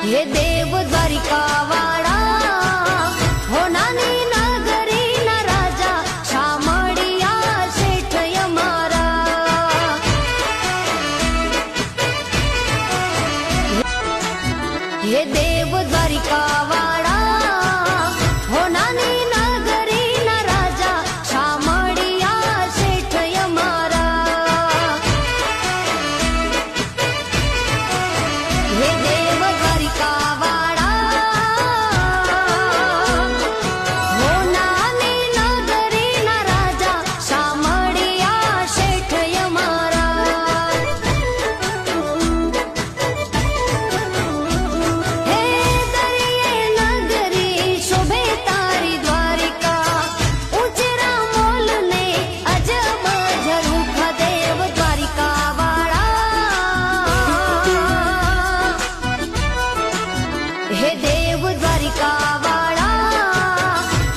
हे देव द्वारिका वाळा हो नानी नगरी न राजा शामळिया शेठ यमारा हे देव द्वारिका वाळा हो नानी नगरी न राजा शामळिया शेठ यमारा हे देव द्वारिका वाळा हो नानी नगरी न राजा शामळिया शेठ यमारा हे दरिये नगरी शोभे तारी द्वारिका उचरा मोलने अजब झरूख देव द्वारिका वाळा हे देव द्वारिका वाळा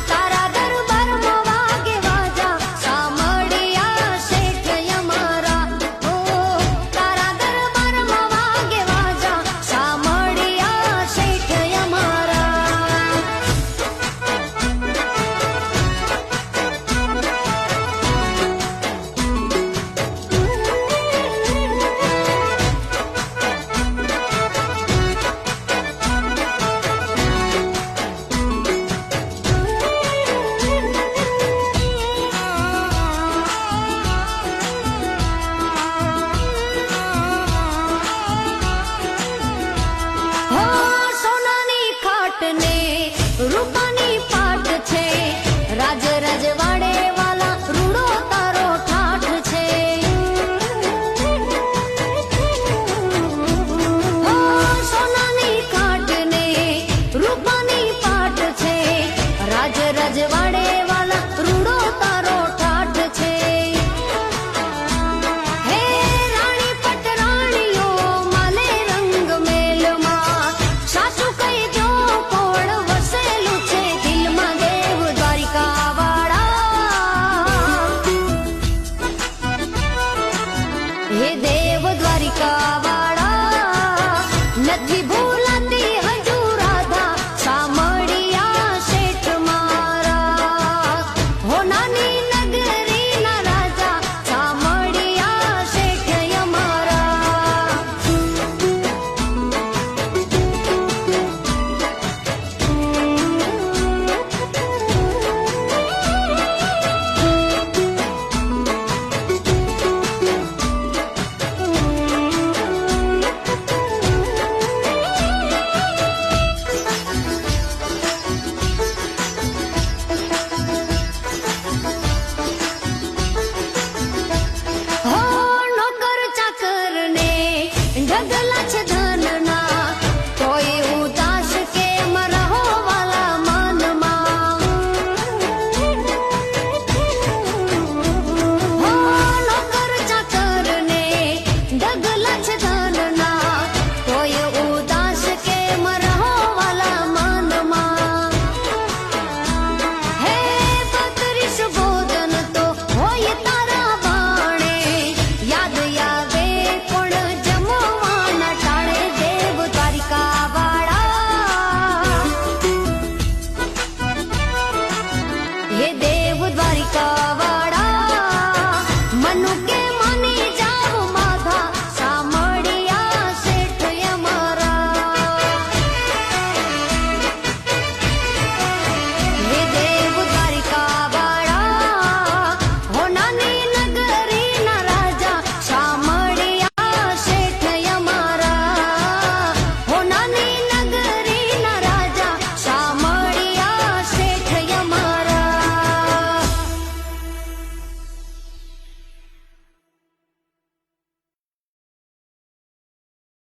तारा दरबार में वागे वाजा शामळिया शेठ यमारा ओ तारा दरबार में वागे वाजा शामळिया शेठ यमारा हो सोनानी खाट ने रूपानी पाट छे राज रजवाड़े वाला रूड़ो तारो ठाठ छे हो सोनानी खाट ने रूपानी पाट छे राज रजवाड़े वाला रूड़ो तारो ठाठ छे हे राणी पटराणीओ माले रंग मेल में सासू कही जो कोण वसेलू छे दिल में देव द्वारिका वाळा हे देव द्वारिका वाळा નથી ભૂલાતી હજુ રાધા શામળિયા શેઠ મારા હો નાની નગરી ના રાજા શામળિયા શેઠ યમારા हो नौकर चाकर ने ढगला छे धनना